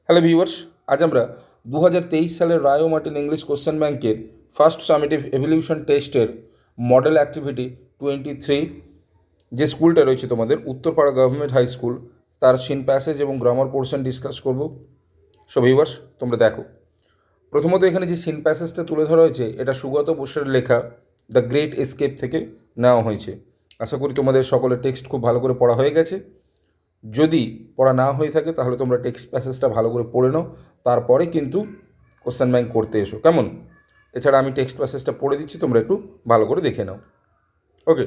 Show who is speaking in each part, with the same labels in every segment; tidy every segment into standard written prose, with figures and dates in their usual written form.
Speaker 1: Hello viewers, আজ আমরা 2023 সালের রায় মার্টিন ইংলিশ কোশ্চেন ব্যাংকের ফার্স্ট সামেটিভ এভলিউশন টেস্টের মডেল অ্যাক্টিভিটি 23 যে স্কুলটা রয়েছে তোমাদের উত্তরপাড়া গভর্নমেন্ট হাই স্কুল, তার সিন প্যাসেজ এবং গ্রামার পোর্শন ডিসকাস করব। সো ভিউয়ার্স, তোমরা দেখো, প্রথমত এখানে যে সিন প্যাসেজটা তুলে ধরা হয়েছে এটা সুগত বোসের লেখা দ্য গ্রেট এসকেপ থেকে নেওয়া হয়েছে। আশা করি তোমাদের সকলের টেক্সট খুব ভালো করে পড়া হয়ে গেছে। যদি পড়া না হয়ে থাকে তাহলে তোমরা টেক্সট প্যাসেজটা ভালো করে পড়ে নাও, তারপরে কিন্তু কোশ্চেন ব্যাংক করতে এসো, কেমন? এছাড়া আমি টেক্সট প্যাসেজটা পড়ে দিচ্ছি, তোমরা একটু ভালো করে দেখে নাও। ওকে,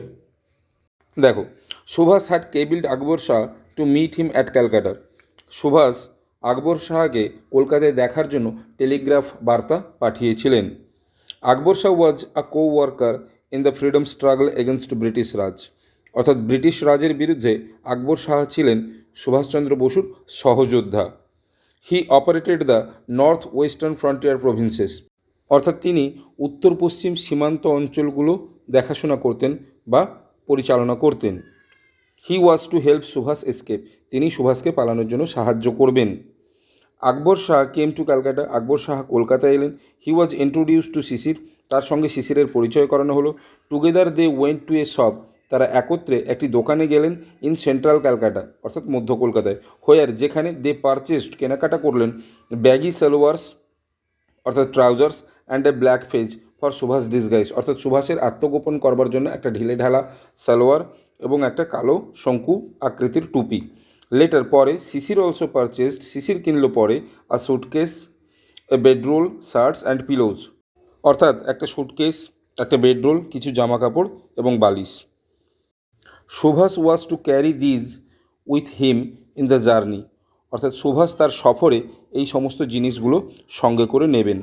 Speaker 1: দেখো, Subhash had cabled Akbar Shah to meet him at Calcutta. Subhash Akbar শাহকে কলকাতায় দেখার জন্য টেলিগ্রাফ বার্তা পাঠিয়েছিলেন। Akbar Shah was a co worker in the freedom struggle against British Raj. অর্থাৎ ব্রিটিশ রাজের বিরুদ্ধে আকবর শাহ ছিলেন সুভাষচন্দ্র বসুর সহযোদ্ধা। He operated the North Western Frontier Provinces. অর্থাৎ তিনি উত্তর পশ্চিম সীমান্ত অঞ্চলগুলো দেখাশোনা করতেন বা পরিচালনা করতেন। He was to help Subhash escape. তিনি সুভাষকে পালানোর জন্য সাহায্য করবেন। Akbar Shah came to Calcutta. আকবর শাহ কলকাতায় এলেন। He was introduce to Sisir. তার সঙ্গে শিশিরের পরিচয় করানো হলো। Together they went to a shop. তারা একত্রে একটি দোকানে গেলেন ইন সেন্ট্রাল ক্যালকাটা, অর্থাৎ মধ্য কলকাতায়। হোয়ার, যেখানে দে পারচেসড, কেনাকাটা করলেন, ব্যাগি সালোয়ার্স অর্থাৎ trousers and a black fez for Subhash disguise. অর্থাৎ সুভাষের আত্মগোপন করবার জন্য একটা ঢিলে ঢালা সালোয়ার এবং একটা কালো শঙ্কু আকৃতির টুপি। লেটার, পরে, শিশির অলসো পারচেসড, শিশির কিনল পরে, a suitcase, a bedroll, shirts and pillows. অর্থাৎ একটা সুটকেস, একটা বেডরোল, কিছু জামা কাপড় এবং বালিশ। Subhash was to carry these with him in the journey. অর্থাৎ সুভাষ তার সফরে এই সমস্ত জিনিসগুলো সঙ্গে করে নেবেন।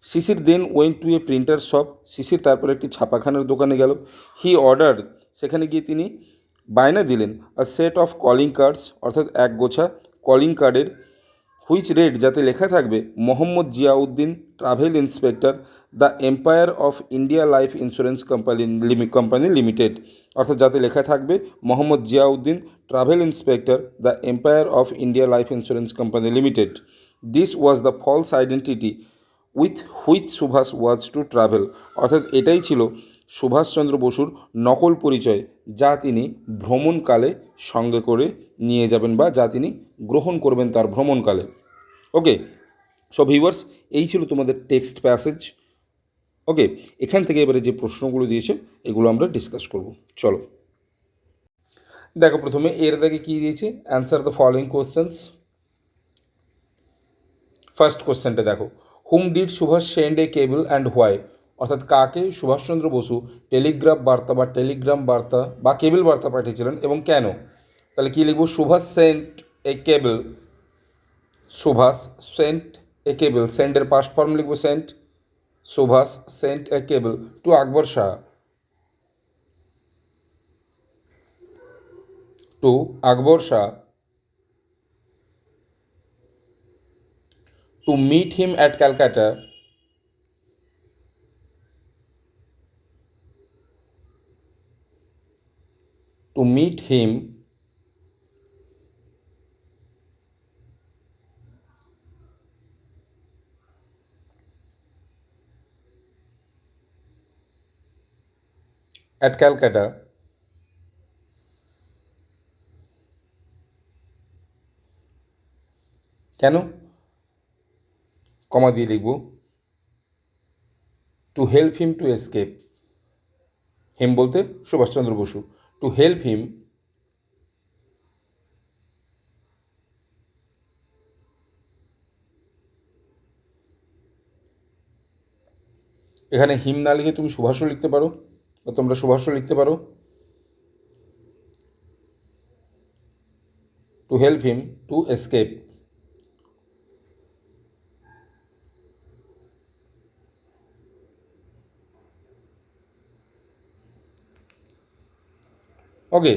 Speaker 1: Shishir then went to a printer shop. Shishir তারপর একটি ছাপাখানার দোকানে গেল। হি অর্ডার, সেখানে গিয়ে তিনি বায়না দিলেন, আ সেট অফ কলিং কার্ডস, অর্থাৎ এক গোছা কলিং কার্ডের, হুইচ রেড, যাতে লেখা থাকবে Mohammad Ziauddin, travel inspector, the Empire of India Life Insurance Company Limited. অর্থাৎ যাতে লেখা থাকবে Mohammad Ziauddin, travel inspector, the Empire of India Life Insurance Company Limited. This was the false identity with which Subhash was to travel. অর্থাৎ এটাই ছিল সুভাষচন্দ্র বসুর নকল পরিচয়, যা তিনি ভ্রমণকালে সঙ্গে করে নিয়ে যাবেন বা যা তিনি গ্রহণ করবেন তার ভ্রমণকালে। ওকে, সব ভিউয়ার্স, এই ছিল তোমাদের টেক্সট প্যাসেজ। ওকে, এখান থেকে এবারে যে প্রশ্নগুলো দিয়েছে এগুলো আমরা ডিসকাস করব। চলো দেখো, প্রথমে এর দাগে কী দিয়েছে, answer the following questions. First কোশ্চেনটা দেখো, whom did Subhash send a cable and why. অর্থাৎ কাকে সুভাষচন্দ্র বসু টেলিগ্রাফ বার্তা বা টেলিগ্রাম বার্তা বা কেবল বার্তা পাঠিয়েছিলেন এবং কেন? তাহলে কী লিখব, Subhash sent a cable, Subhash sent a cable, সেন্ডের পাস্ট ফর্ম লিখব sent, Subhash sent a cable to Akbar Shah, to Akbar Shah, to meet him at Calcutta, to meet him at Calcutta, কেন, কমা দিয়ে লিখব, to help him to escape, him বলতে Subhash Chandra Basu, to help him এখানে him না লিখে তুমি সুভাষও লিখতে পারো বা তোমরা সুভাষও লিখতে পারো, to help him to escape. Okay,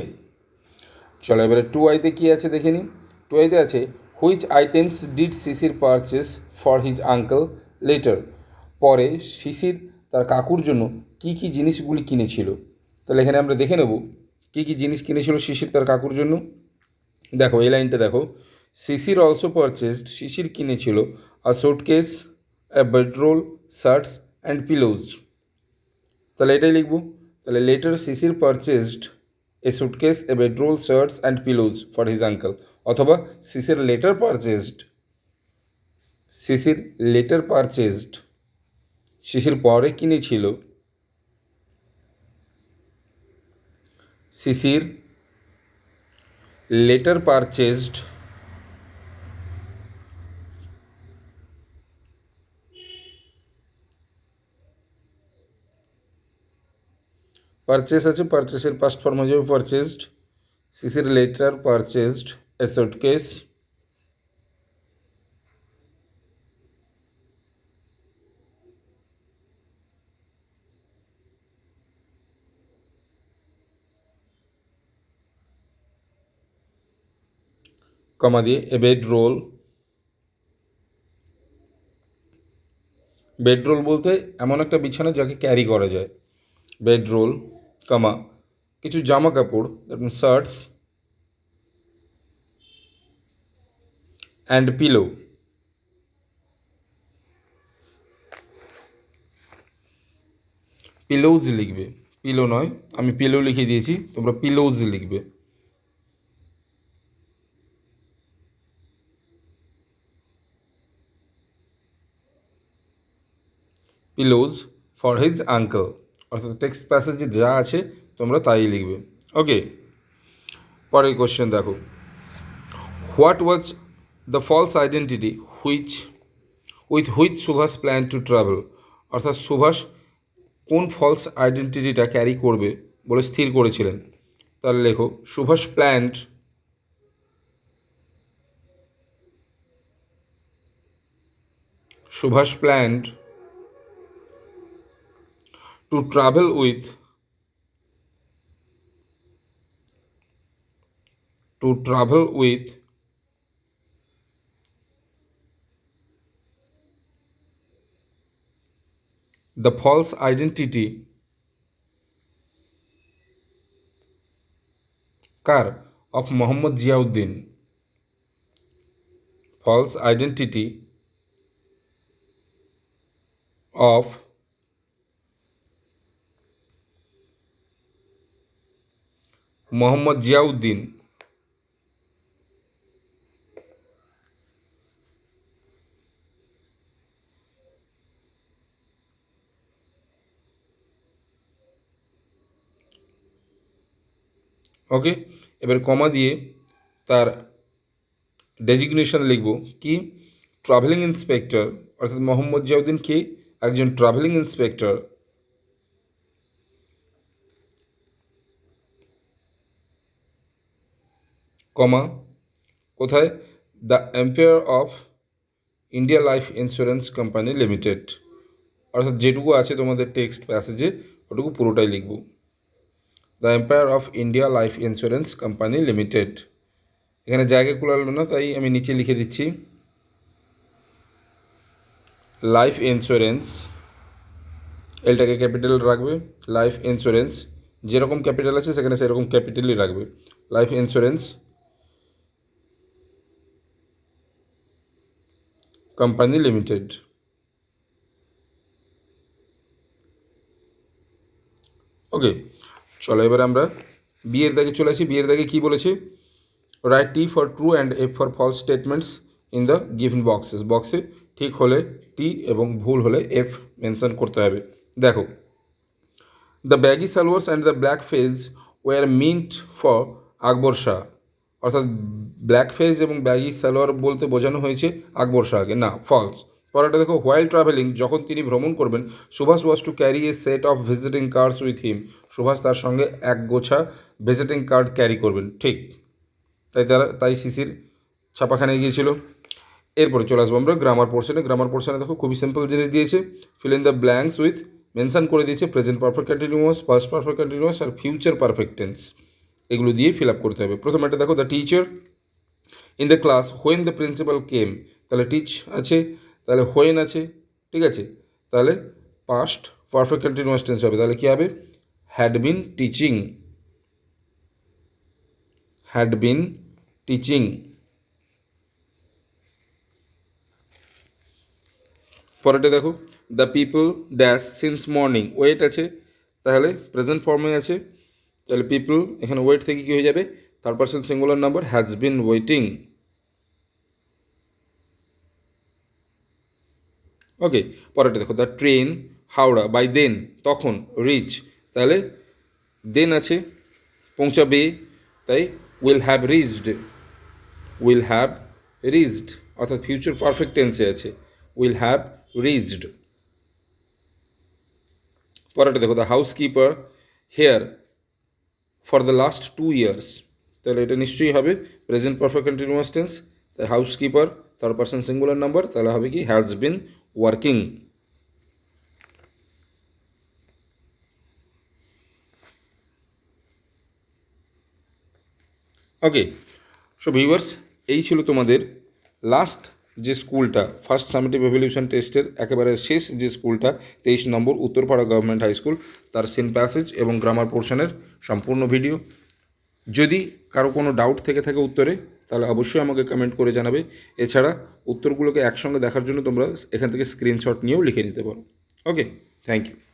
Speaker 1: চলো এবারে টু আইতে কী আছে দেখে নিই। টু আইতে আছে, which items did Sisir purchase for his uncle later. পরে শিশির তার কাকুর জন্য কী কী জিনিসগুলি কিনেছিল। তাহলে এখানে আমরা দেখে নেব কী কী জিনিস কিনেছিল শিশির তার কাকুর জন্য। দেখো এই লাইনটা দেখো, শিশির অলসো পারচেসড, শিশির কিনেছিল a suitcase, a bedroll, shirts and pillows. তাহলে এটাই লিখব। তাহলে later Shishir purchased a suitcase, a bedroll, shirts and pillows for his uncle. অথবা Shishir later purchased, Shishir later purchased, Shishir পরে কিনেছিল, শিশির লেটার পারচেসড পারচেস আছে, পারচেসের পাস্ট ফর্ম হয়ে যাবে purchased. Shishir later purchased a suitcase, কমা দিয়ে এ বেডরোল, বেডরোল বলতে এমন একটা বিছানা যাকে ক্যারি করা যায়, বেডরোল, কমা কিছু জামা কাপড়, শার্টস অ্যান্ড পিলো। পিলোজ লিখবে, পিলো নয়, আমি পিলো লিখে দিয়েছি, তোমরা পিলোজ লিখবে। পিলোজ ফর হিজ আঙ্কেল, অর্থাৎ টেক্সট প্যাসেজে যা আছে তোমরা তাই লিখবে। ওকে, পরের কোশ্চেন দেখো, what was the false identity with which Subhash plan to travel, অর্থাৎ সুভাষ কোন ফলস আইডেন্টিটিটা ক্যারি করবে বলে স্থির করেছিলেন। তাহলে লেখো Subhash planned to travel with the false identity কার, of Mohammad Ziauddin, false identity of Mohammad Ziauddin okay, এবার কমা দিয়ে তার ডেজিগনেশন লিখব কি, ট্রাভেলিং ইন্সপেক্টর, অর্থাৎ মোহাম্মদ জিয়াউদ্দিন কি একজন ট্রাভেলিং ইন্সপেক্টর, কমা কোথায়, the Empire of India Life Insurance Company Limited, অর্থাৎ যেটুকু আছে তোমাদের টেক্সট প্যাসেজে ওটুকু পুরোটাই লিখব, the Empire of India Life Insurance Company limited. এখানে জায়গা কুলালো না তাই আমি নিচে লিখে দিচ্ছি লাইফ ইন্স্যুরেন্স, এলটাকে ক্যাপিটাল রাখবে, লাইফ ইন্স্যুরেন্স যেরকম ক্যাপিটাল আছে সেখানে সেরকম ক্যাপিটালই রাখবে, লাইফ ইন্স্যুরেন্স কোম্পানি লিমিটেড। ওকে, চলো এবার আমরা বিয়ের দাগে চলে আসি। বিয়ের দাগে কী বলেছে, right T for true and F for false statements in the given boxes, বক্সে ঠিক হলে টি এবং ভুল হলে এফ মেনশন করতে হবে। দেখো, the baggy salwars and the black fez were meant for Akbar Shah, অর্থাৎ ব্ল্যাক ফেজ এবং ব্যাগি সালোয়ার বলতে বোঝানো হয়েছে আকবর শাহকে, না ফলস। পরেরটা দেখো, হোয়াইল ট্রাভেলিং, যখন তিনি ভ্রমণ করবেন, Subhash was to carry a set of visiting cards with him, Subhash তার সঙ্গে এক গোছা ভিজিটিং কার্ড ক্যারি করবেন, ঠিক। তাই শিশির ছাপাখানে গিয়েছিল। এরপরে চলে আসবো আমরা গ্রামার পোর্শনে। গ্রামার পোর্শনে দেখো খুবই সিম্পল জিনিস দিয়েছে, fill in the blanks with, mention করে দিয়েছে present perfect continuous, past perfect continuous আর ফিউচার পারফেক্ট টেন্স, এগুলো দিয়ে ফিল আপ করতে হবে। প্রথমে এটা দেখো, the teacher in the class when the principal came, তাহলে টিচ আছে, তাহলে হোয়েন আছে, ঠিক আছে, তাহলে পাস্ট পারফেক্ট কন্টিনিউয়াস টেন্স হবে, তাহলে কী হবে, had been teaching, had been teaching. পরেরটা দেখো, the people dash since morning, wait আছে, তাহলে প্রেজেন্ট ফর্মে আছে, তাহলে পিপল এখানে ওয়েট থেকে কী হয়ে যাবে, third person singular number has been waiting. Okay, পরেরটা দেখো, the train Howrah by then, তখন, রিচ, তাহলে দেন আছে, পৌঁছাবে, তাই will have reached, will have reached, অর্থাৎ ফিউচার পারফেক্ট টেন্সে আছে, উইল হ্যাভ রিচড। পরেরটা দেখো, the housekeeper here for the last 2 years, তাহলে এটা নিশ্চয়ই হবে প্রেজেন্ট পারফেক্ট কন্টিনিউয়াস টেন্স, তাই housekeeper third person singular number, তাহলে হবে কি has been working. Okay, so viewers, এই ছিল তোমাদের লাস্ট যে স্কুলটা ফার্স্ট সামেটিভ এভলিউশন টেস্টের একেবারে শেষ যে স্কুলটা 23 নম্বর উত্তরপাড়া গভর্নমেন্ট হাই স্কুল, তার সিন প্যাসেজ এবং গ্রামার পোর্শনের সম্পূর্ণ ভিডিও। যদি কারো কোনো ডাউট থেকে থাকে উত্তরে, তাহলে অবশ্যই আমাকে কমেন্ট করে জানাবে। এছাড়া উত্তরগুলোকে একসঙ্গে দেখার জন্য তোমরা এখান থেকে স্ক্রিনশট নিয়েও লিখে নিতে পারো। ওকে, থ্যাংক ইউ।